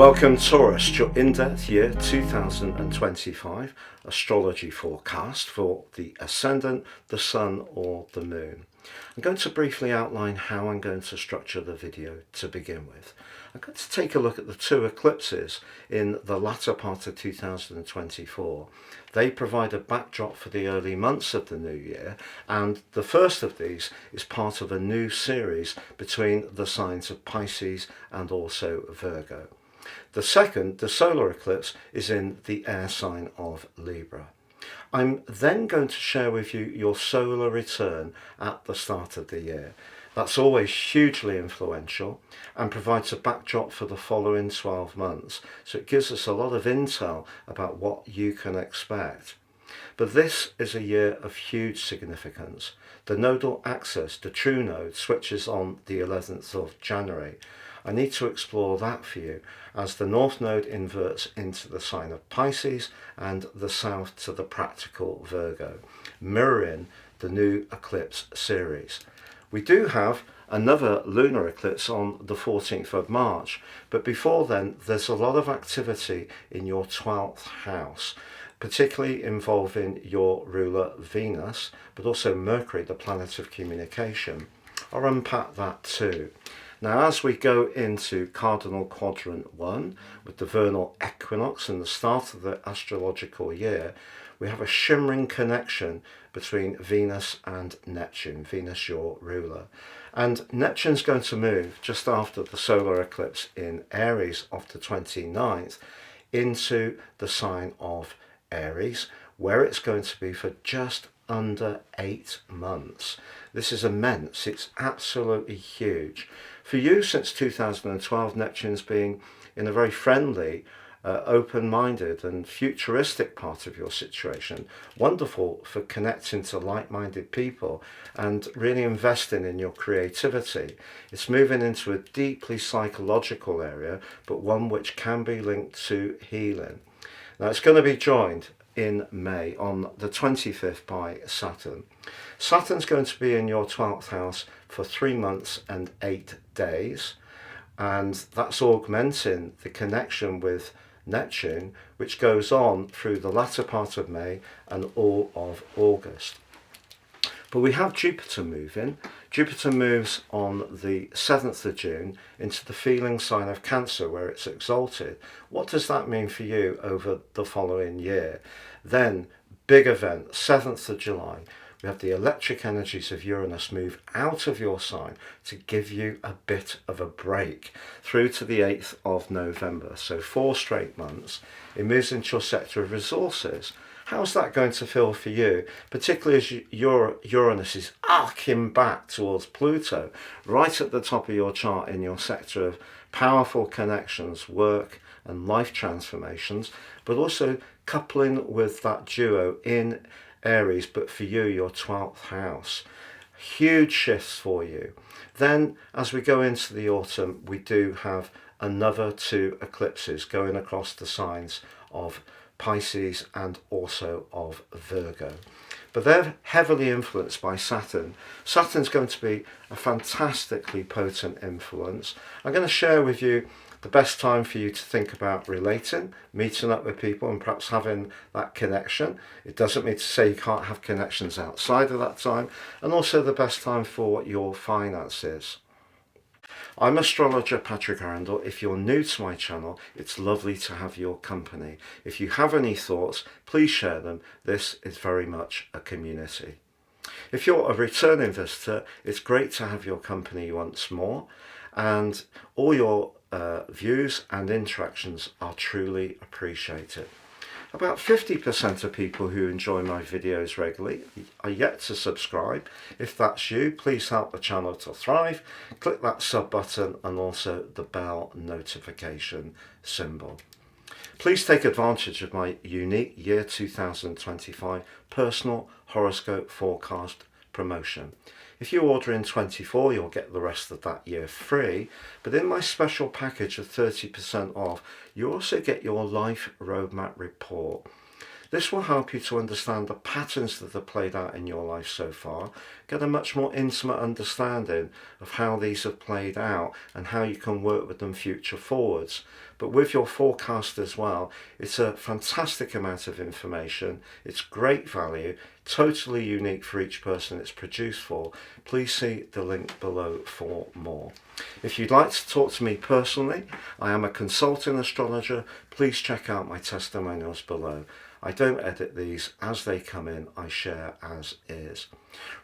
Welcome Taurus to your in-depth year 2025 astrology forecast for the ascendant, the sun or the moon. I'm going to briefly outline how I'm going to structure the video to begin with. I'm going to take a look at the two eclipses in the latter part of 2024. They provide a backdrop for the early months of the new year, and the first of these is part of a new series between the signs of Pisces and also Virgo. The second, the solar eclipse, is in the air sign of Libra. I'm then going to share with you your solar return at the start of the year. That's always hugely influential and provides a backdrop for the following 12 months. So it gives us a lot of intel about what you can expect. But this is a year of huge significance. The nodal axis, the true node, switches on the 11th of January. I need to explore that for you as the North Node inverts into the sign of Pisces and the South to the practical Virgo, mirroring the new eclipse series. We do have another lunar eclipse on the 14th of March, but before then there's a lot of activity in your 12th house, particularly involving your ruler Venus, but also Mercury, the planet of communication. I'll unpack that too. Now, as we go into Cardinal Quadrant 1 with the vernal equinox and the start of the astrological year, we have a shimmering connection between Venus and Neptune, Venus your ruler. And Neptune's going to move just after the solar eclipse in Aries of the 29th into the sign of Aries, where it's going to be for just under 8 months. This is immense. It's absolutely huge. For you, since 2012, Neptune's been in a very friendly, open-minded and futuristic part of your situation. Wonderful for connecting to like-minded people and really investing in your creativity. It's moving into a deeply psychological area, but one which can be linked to healing. Now, it's going to be joined in May on the 25th by Saturn. Saturn's going to be in your 12th house for 3 months and 8 days, and that's augmenting the connection with Neptune, which goes on through the latter part of May and all of August. But we have Jupiter moving. Jupiter moves on the 7th of June into the feeling sign of Cancer, where it's exalted. What does that mean for you over the following year? Then, big event, 7th of July. We have the electric energies of Uranus move out of your sign to give you a bit of a break through to the 8th of November. So 4 straight months. It moves into your sector of resources. How's that going to feel for you, particularly as Uranus is arcing back towards Pluto, right at the top of your chart in your sector of powerful connections, work and life transformations, but also coupling with that duo in Aries, but for you, your 12th house. Huge shifts for you. Then, as we go into the autumn, we do have another 2 eclipses going across the signs of Pisces and also of Virgo. But they're heavily influenced by Saturn. Saturn's going to be a fantastically potent influence. I'm going to share with you the best time for you to think about relating, meeting up with people and perhaps having that connection. It doesn't mean to say you can't have connections outside of that time, and also the best time for your finances. I'm Astrologer Patrick Arundell. If you're new to my channel, it's lovely to have your company. If you have any thoughts, please share them. This is very much a community. If you're a returning visitor, it's great to have your company once more, and all your views and interactions are truly appreciated. About 50% of people who enjoy my videos regularly are yet to subscribe. If that's you, please help the channel to thrive. Click that sub button and also the bell notification symbol. Please take advantage of my unique year 2025 personal horoscope forecast promotion. If you order in 24, you'll get the rest of that year free, but in my special package of 30% off, you also get your life roadmap report. This will help you to understand the patterns that have played out in your life so far, get a much more intimate understanding of how these have played out and how you can work with them future forwards. But with your forecast as well, it's a fantastic amount of information. It's great value, totally unique for each person it's produced for. Please see the link below for more. If you'd like to talk to me personally, I am a consulting astrologer. Please check out my testimonials below. I don't edit these as they come in, I share as is.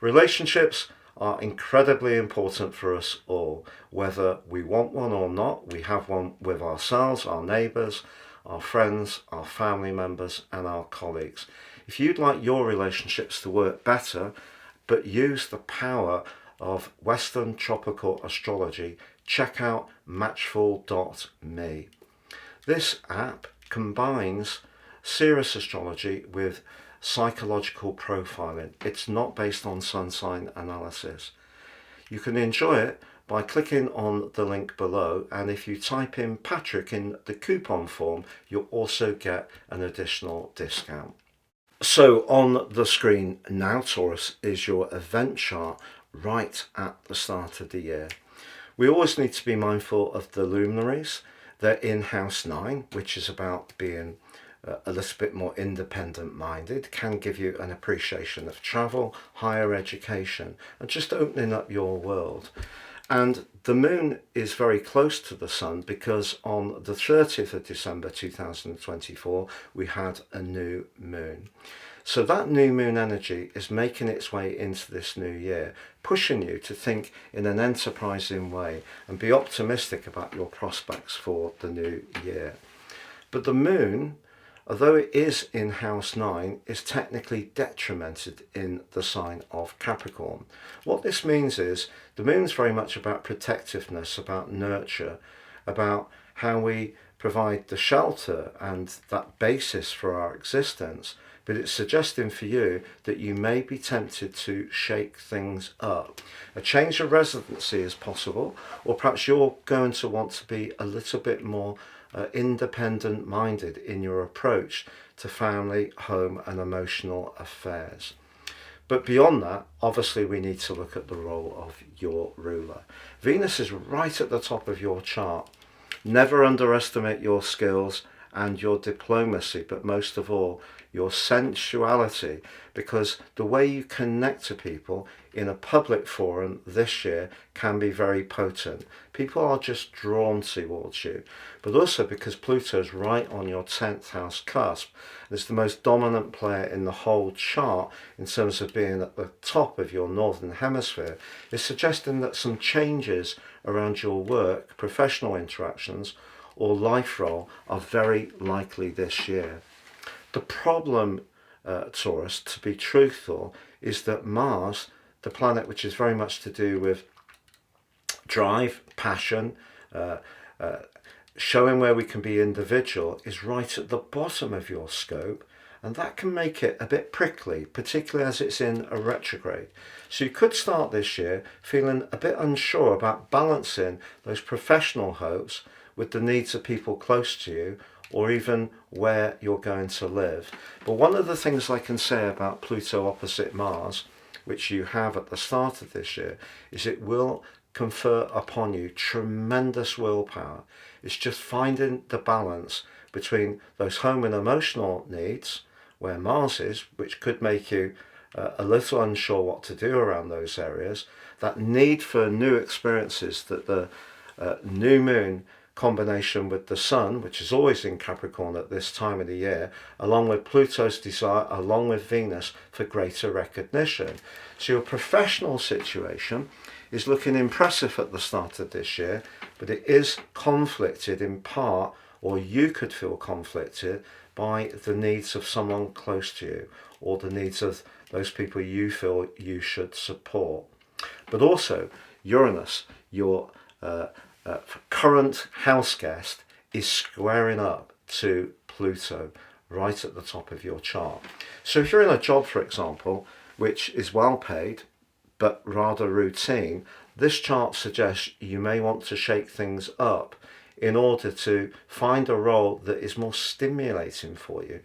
Relationships are incredibly important for us all, whether we want one or not. We have one with ourselves, our neighbours, our friends, our family members and our colleagues. If you'd like your relationships to work better, but use the power of Western tropical astrology, check out matchful.me. This app combines serious astrology with psychological profiling. It's not based on sun sign analysis. You can enjoy it by clicking on the link below, and if you type in Patrick in the coupon form, you'll also get an additional discount. So on the screen now, Taurus, is your event chart right at the start of the year. We always need to be mindful of the luminaries. They're in house 9, which is about being a little bit more independent minded, can give you an appreciation of travel, higher education, and just opening up your world. And the moon is very close to the sun because on the 30th of December 2024 we had a new moon. So that new moon energy is making its way into this new year, pushing you to think in an enterprising way and be optimistic about your prospects for the new year. But the moon, although it is in house 9, is technically detrimented in the sign of Capricorn. What this means is the moon is very much about protectiveness, about nurture, about how we provide the shelter and that basis for our existence. But it's suggesting for you that you may be tempted to shake things up. A change of residency is possible, or perhaps you're going to want to be a little bit more independent minded in your approach to family, home and emotional affairs. But beyond that, obviously we need to look at the role of your ruler. Venus is right at the top of your chart. Never underestimate your skills and your diplomacy, but most of all your sensuality, because the way you connect to people in a public forum this year can be very potent. People are just drawn towards you, but also because Pluto's right on your 10th house cusp. It's the most dominant player in the whole chart in terms of being at the top of your northern hemisphere. It's suggesting that some changes around your work, professional interactions or life role are very likely this year. The problem, Taurus, to be truthful, is that Mars, the planet which is very much to do with drive, passion, showing where we can be individual, is right at the bottom of your scope, and that can make it a bit prickly, particularly as it's in a retrograde. So you could start this year feeling a bit unsure about balancing those professional hopes with the needs of people close to you, or even where you're going to live. But one of the things I can say about Pluto opposite Mars, which you have at the start of this year, is it will confer upon you tremendous willpower. It's just finding the balance between those home and emotional needs, where Mars is, which could make you a little unsure what to do around those areas, that need for new experiences that the new moon combination with the sun, which is always in Capricorn at this time of the year, along with Pluto's desire, along with Venus, for greater recognition. So your professional situation is looking impressive at the start of this year, but it is conflicted in part, or you could feel conflicted by the needs of someone close to you, or the needs of those people you feel you should support. But also Uranus, your current house guest, is squaring up to Pluto right at the top of your chart. So if you're in a job, for example, which is well paid but rather routine, this chart suggests you may want to shake things up in order to find a role that is more stimulating for you.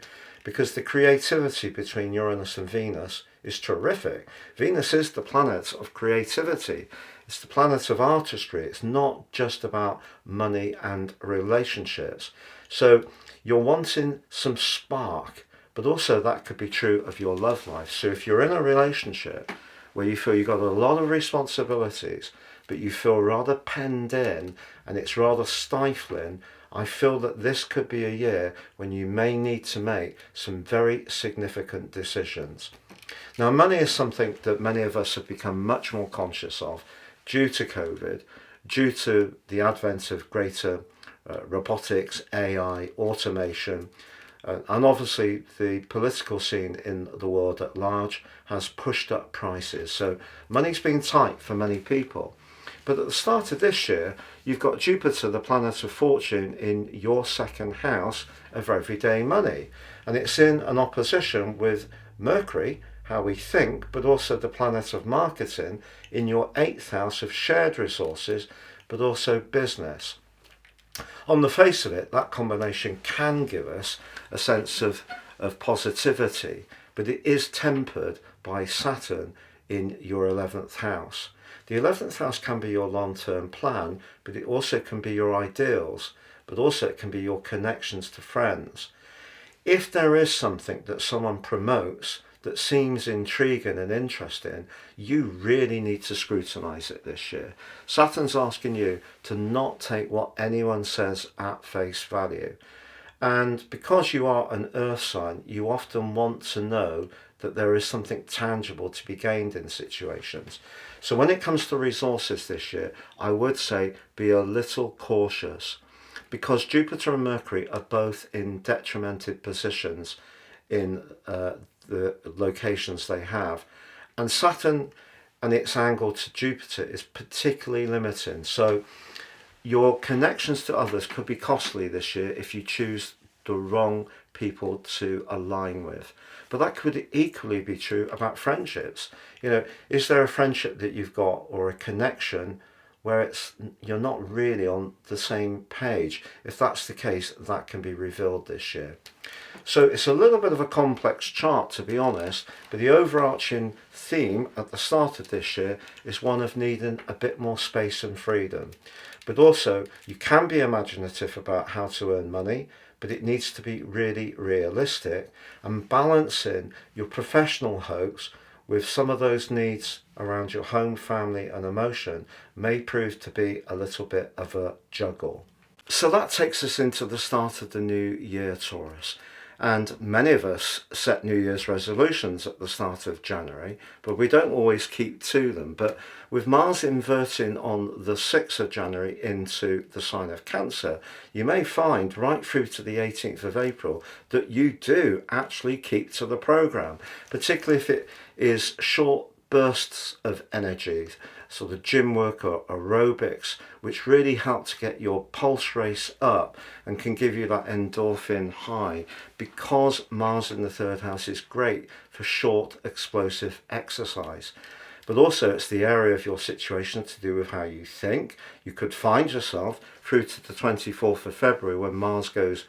because the creativity between Uranus and Venus is terrific. Venus is the planet of creativity. It's the planet of artistry. It's not just about money and relationships. So you're wanting some spark, but also that could be true of your love life. So if you're in a relationship where you feel you've got a lot of responsibilities, but you feel rather penned in and it's rather stifling, I feel that this could be a year when you may need to make some very significant decisions. Now, money is something that many of us have become much more conscious of due to COVID, due to the advent of greater robotics, AI, automation, and obviously the political scene in the world at large has pushed up prices. So money's been tight for many people. But at the start of this year, you've got Jupiter, the planet of fortune, in your second house of everyday money. And it's in an opposition with Mercury, how we think, but also the planet of marketing in your 8th house of shared resources, but also business. On the face of it, that combination can give us a sense of positivity, but it is tempered by Saturn in your 11th house. The 11th house can be your long-term plan, but it also can be your ideals, but also it can be your connections to friends. If there is something that someone promotes that seems intriguing and interesting, you really need to scrutinize it this year. Saturn's asking you to not take what anyone says at face value. And because you are an earth sign, you often want to know that there is something tangible to be gained in situations. So when it comes to resources this year, I would say be a little cautious, because Jupiter and Mercury are both in detrimented positions in the locations they have. And Saturn and its angle to Jupiter is particularly limiting. So your connections to others could be costly this year if you choose the wrong people to align with. But that could equally be true about friendships. You know, is there a friendship that you've got or a connection where you're not really on the same page? If that's the case, that can be revealed this year. So it's a little bit of a complex chart, to be honest, but the overarching theme at the start of this year is one of needing a bit more space and freedom. But also, you can be imaginative about how to earn money, but it needs to be really realistic, and balancing your professional hopes with some of those needs around your home, family and emotion may prove to be a little bit of a juggle. So that takes us into the start of the new year, Taurus. And many of us set New Year's resolutions at the start of January, but we don't always keep to them. But with Mars inverting on the 6th of January into the sign of Cancer, you may find right through to the 18th of April that you do actually keep to the program, particularly if it is short bursts of energy, sort of gym work or aerobics, which really help to get your pulse race up and can give you that endorphin high, because Mars in the 3rd house is great for short explosive exercise. But also it's the area of your situation to do with how you think. You could find yourself through to the 24th of February when Mars goes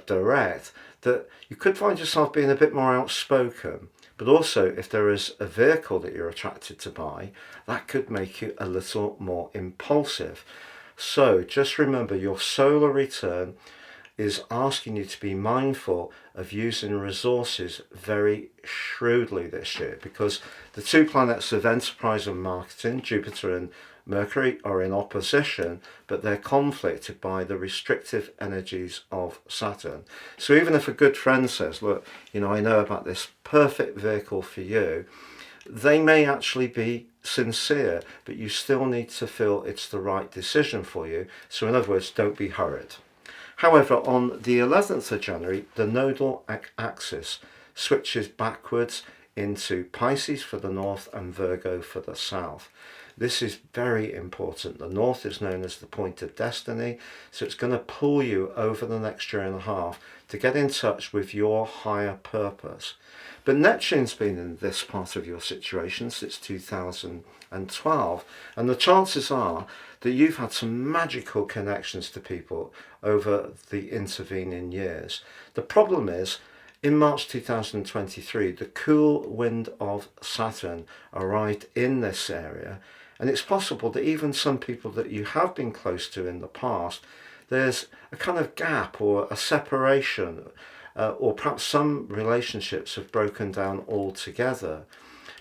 direct, that you could find yourself being a bit more outspoken. But also, if there is a vehicle that you're attracted to buy, that could make you a little more impulsive. So just remember, your solar return is asking you to be mindful of using resources very shrewdly this year, because the two planets of enterprise and marketing, Jupiter and Mercury, are in opposition, but they're conflicted by the restrictive energies of Saturn. So even if a good friend says, look, you know, I know about this perfect vehicle for you, they may actually be sincere, but you still need to feel it's the right decision for you. So in other words, don't be hurried. However, on the 11th of January, the nodal axis switches backwards into Pisces for the north and Virgo for the south. This is very important. The north is known as the point of destiny, so it's going to pull you over the next year and a half to get in touch with your higher purpose. But Neptune's been in this part of your situation since 2012, and the chances are that you've had some magical connections to people over the intervening years. The problem is, in March 2023, the cool wind of Saturn arrived in this area, and it's possible that even some people that you have been close to in the past, there's a kind of gap or a separation, or perhaps some relationships have broken down altogether.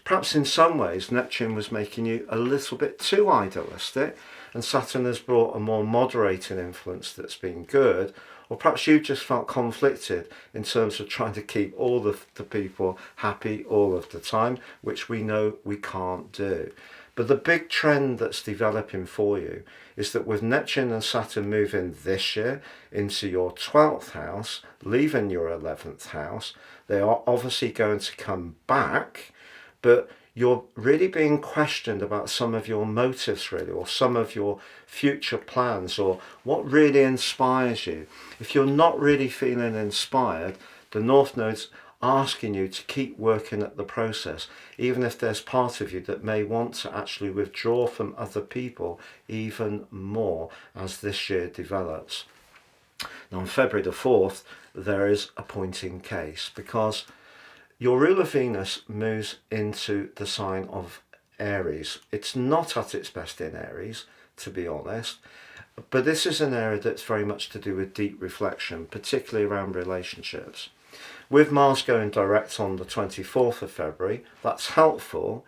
Perhaps in some ways Neptune was making you a little bit too idealistic, and Saturn has brought a more moderating influence that's been good. Or perhaps you just felt conflicted in terms of trying to keep all of the people happy all of the time, which we know we can't do. But the big trend that's developing for you is that with Neptune and Saturn moving this year into your 12th house, leaving your 11th house, they are obviously going to come back, but you're really being questioned about some of your motives, really, or some of your future plans, or what really inspires you. If you're not really feeling inspired, the North Node's asking you to keep working at the process, even if there's part of you that may want to actually withdraw from other people even more as this year develops. Now, on February the 4th, there is a point in case, because your ruler Venus moves into the sign of Aries. It's not at its best in Aries, to be honest, but this is an area that's very much to do with deep reflection, particularly around relationships. With Mars going direct on the 24th of February, that's helpful,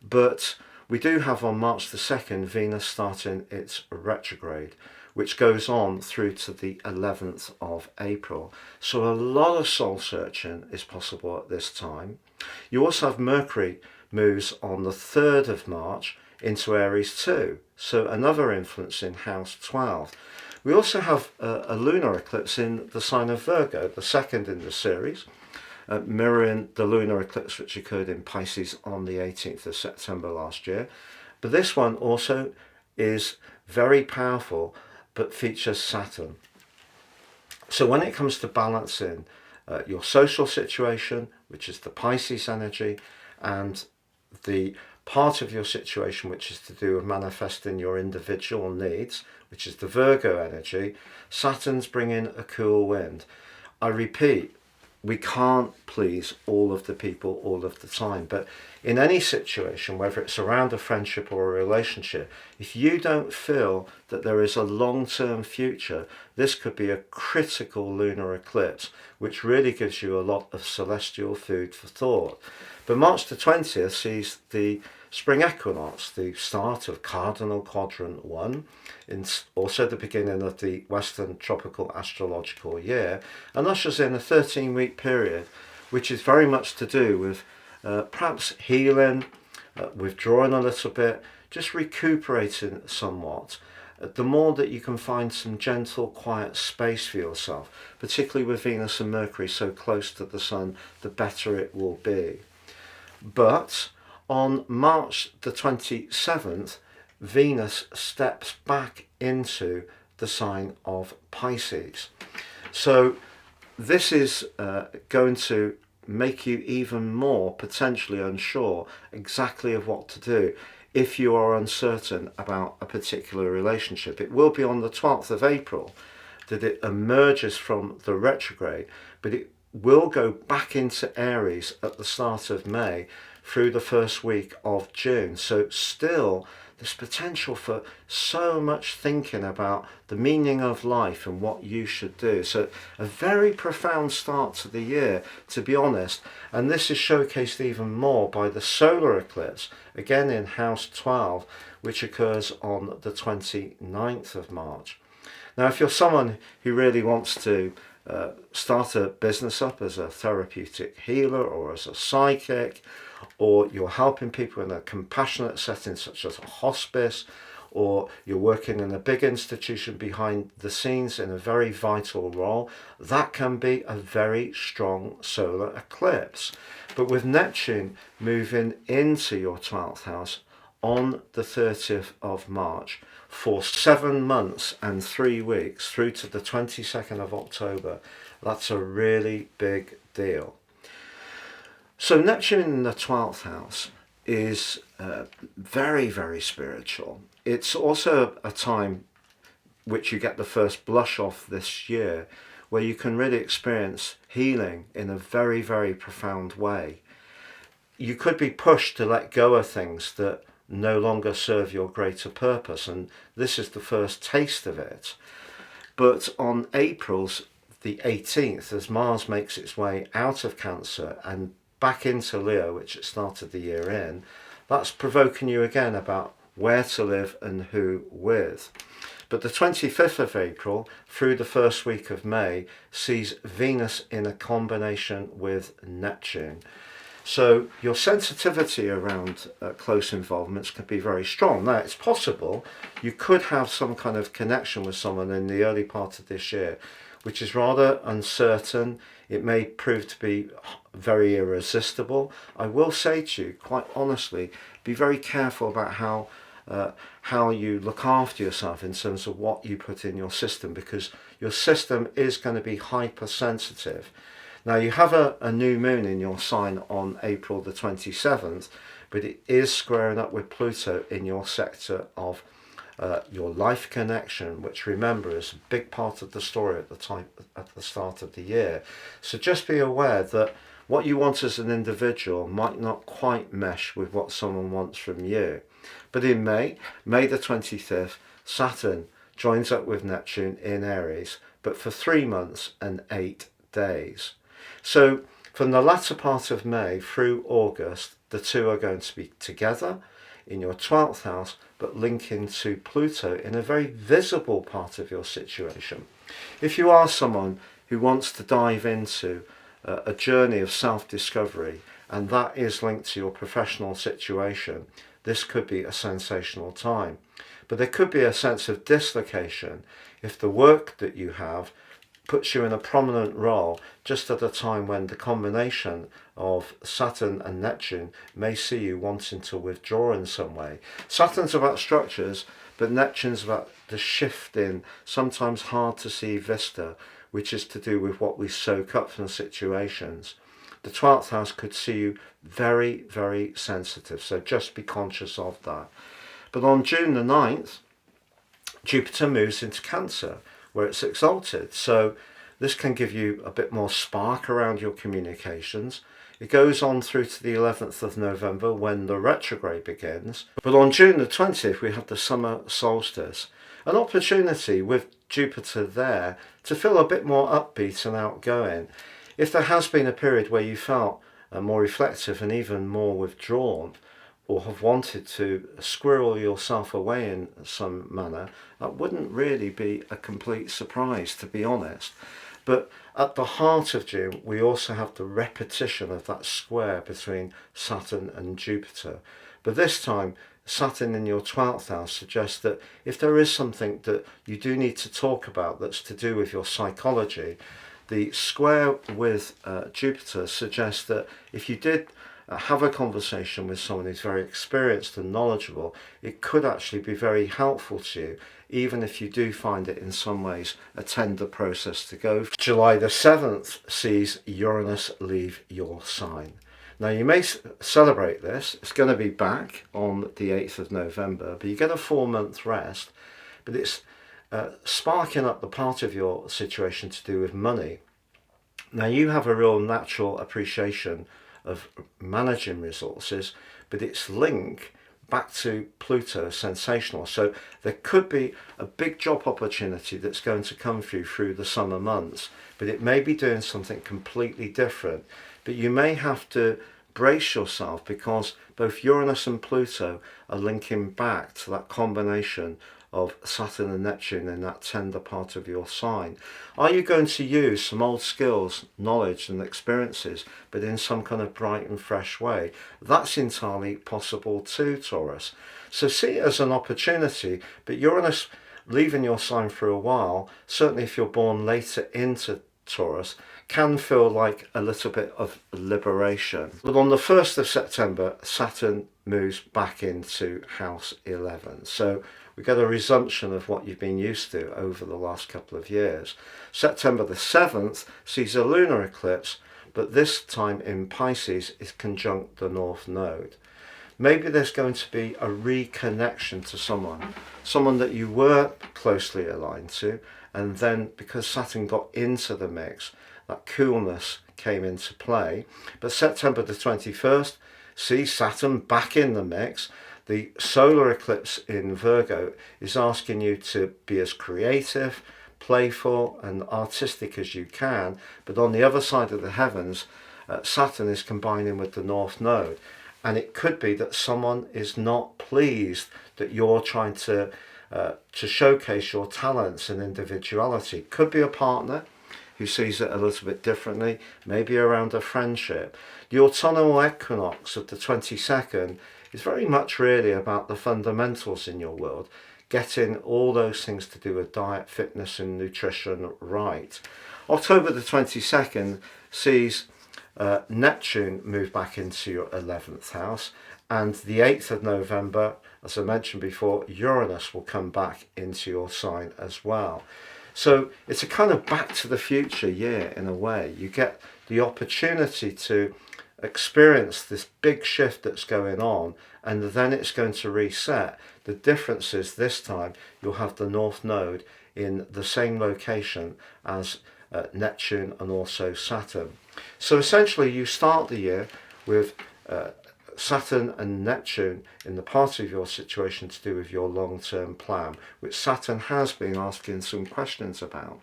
but we do have on March the 2nd Venus starting its retrograde, which goes on through to the 11th of April. So a lot of soul searching is possible at this time. You also have Mercury moves on the 3rd of March into Aries too, so another influence in house 12. We also have a lunar eclipse in the sign of Virgo, the second in the series, mirroring the lunar eclipse which occurred in Pisces on the 18th of September last year. But this one also is very powerful, but features Saturn. So when it comes to balancing your social situation, which is the Pisces energy, and the part of your situation which is to do with manifesting your individual needs, which is the Virgo energy, Saturn's bringing a cool wind. I repeat, we can't please all of the people all of the time, but in any situation, whether it's around a friendship or a relationship, if you don't feel that there is a long-term future, this could be a critical lunar eclipse, which really gives you a lot of celestial food for thought. But March the 20th sees the spring equinox, the start of cardinal quadrant 1, also the beginning of the Western tropical astrological year, and ushers in a 13-week period, which is very much to do with perhaps healing, withdrawing a little bit, just recuperating somewhat. The more that you can find some gentle, quiet space for yourself, particularly with Venus and Mercury so close to the Sun, the better it will be. But on March the 27th, Venus steps back into the sign of Pisces. So this is going to make you even more potentially unsure exactly of what to do if you are uncertain about a particular relationship. It will be on the 12th of April that it emerges from the retrograde, but it will go back into Aries at the start of May through the first week of June. So still there's potential for so much thinking about the meaning of life and what you should do. So a very profound start to the year, to be honest, and this is showcased even more by the solar eclipse, again in house 12, which occurs on the 29th of March. Now, if you're someone who really wants to start a business up as a therapeutic healer or as a psychic, or you're helping people in a compassionate setting such as a hospice, or you're working in a big institution behind the scenes in a very vital role, that can be a very strong solar eclipse. But with Neptune moving into your 12th house on the 30th of March for 7 months and 3 weeks through to the 22nd of October, that's a really big deal. So Neptune in the 12th house is very, very spiritual. It's also a time which you get the first blush off this year where you can really experience healing in a very, very profound way. You could be pushed to let go of things that no longer serve your greater purpose, and this is the first taste of it. But on April's the 18th, as Mars makes its way out of Cancer and back into Leo, which it started the year in, that's provoking you again about where to live and who with. But the 25th of April through the first week of May sees Venus in a combination with Neptune. So your sensitivity around close involvements can be very strong. Now, it's possible you could have some kind of connection with someone in the early part of this year, which is rather uncertain. It may prove to be very irresistible. I will say to you, quite honestly, be very careful about how you look after yourself in terms of what you put in your system, because your system is going to be hypersensitive. Now, you have a new moon in your sign on April the 27th, but it is squaring up with Pluto in your sector of your life connection, which, remember, is a big part of the story at the start of the year. So just be aware that what you want as an individual might not quite mesh with what someone wants from you. But in May the 25th, Saturn joins up with Neptune in Aries, but for 3 months and 8 days. So from the latter part of May through August, the two are going to be together in your 12th house, but linking to Pluto in a very visible part of your situation. If you are someone who wants to dive into a journey of self-discovery, and that is linked to your professional situation, this could be a sensational time. But there could be a sense of dislocation if the work that you have puts you in a prominent role just at a time when the combination of Saturn and Neptune may see you wanting to withdraw in some way. Saturn's about structures, but Neptune's about the shift in sometimes hard to see vista, which is to do with what we soak up from situations. The 12th house could see you very, very sensitive, so just be conscious of that. But on June the 9th, Jupiter moves into Cancer, where it's exalted. So this can give you a bit more spark around your communications. It goes on through to the 11th of November when the retrograde begins. But on June the 20th, we have the summer solstice. An opportunity with Jupiter there to feel a bit more upbeat and outgoing. If there has been a period where you felt more reflective and even more withdrawn, or have wanted to squirrel yourself away in some manner, that wouldn't really be a complete surprise, to be honest. But at the heart of June, we also have the repetition of that square between Saturn and Jupiter. But this time, Saturn in your 12th house suggests that if there is something that you do need to talk about that's to do with your psychology, the square with Jupiter suggests that if you did have a conversation with someone who's very experienced and knowledgeable, it could actually be very helpful to you, even if you do find it in some ways a tender process to go. July the 7th sees Uranus leave your sign. Now, you may celebrate this. It's going to be back on the 8th of November, but you get a 4-month rest. But it's sparking up the part of your situation to do with money. Now, you have a real natural appreciation of managing resources, but its link back to Pluto is sensational. So there could be a big job opportunity that's going to come through the summer months, but it may be doing something completely different. But you may have to brace yourself because both Uranus and Pluto are linking back to that combination of Saturn and Neptune in that tender part of your sign. Are you going to use some old skills, knowledge and experiences, but in some kind of bright and fresh way? That's entirely possible too, Taurus. So see it as an opportunity, but Uranus leaving your sign for a while, certainly if you're born later into Taurus, can feel like a little bit of liberation. But on the 1st of September, Saturn moves back into house 11. So we get a resumption of what you've been used to over the last couple of years. September the 7th sees a lunar eclipse, but this time in Pisces is conjunct the North Node. Maybe there's going to be a reconnection to someone that you were closely aligned to, and then because Saturn got into the mix, that coolness came into play. But September the 21st sees Saturn back in the mix. The solar eclipse in Virgo is asking you to be as creative, playful and artistic as you can, but on the other side of the heavens, Saturn is combining with the North Node, and it could be that someone is not pleased that you're trying to showcase your talents and individuality. Could be a partner who sees it a little bit differently, maybe around a friendship. The autumnal equinox of the 22nd is very much really about the fundamentals in your world, getting all those things to do with diet, fitness and nutrition right. October the 22nd sees Neptune move back into your 11th house, and the 8th of November, as I mentioned before, Uranus will come back into your sign as well. So it's a kind of back to the future year in a way. You get the opportunity to experience this big shift that's going on, and then it's going to reset. The difference is this time you'll have the North Node in the same location as Neptune and also Saturn. So essentially you start the year with Saturn and Neptune in the part of your situation to do with your long-term plan, which Saturn has been asking some questions about.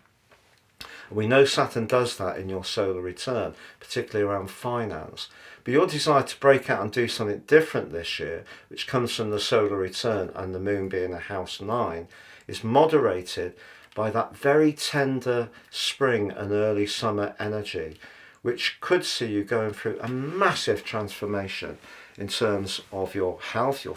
We know Saturn does that in your solar return, particularly around finance. But your desire to break out and do something different this year, which comes from the solar return and the moon being a house 9, is moderated by that very tender spring and early summer energy, which could see you going through a massive transformation in terms of your health, your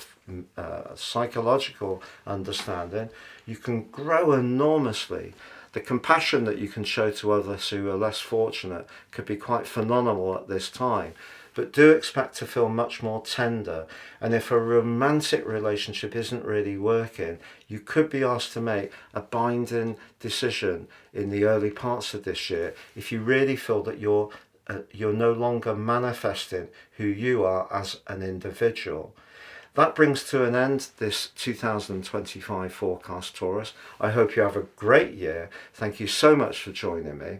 psychological understanding. You can grow enormously. The compassion that you can show to others who are less fortunate could be quite phenomenal at this time. But do expect to feel much more tender. And if a romantic relationship isn't really working, you could be asked to make a binding decision in the early parts of this year if you really feel that you're no longer manifesting who you are as an individual. That brings to an end this 2025 forecast, Taurus. I hope you have a great year. Thank you so much for joining me.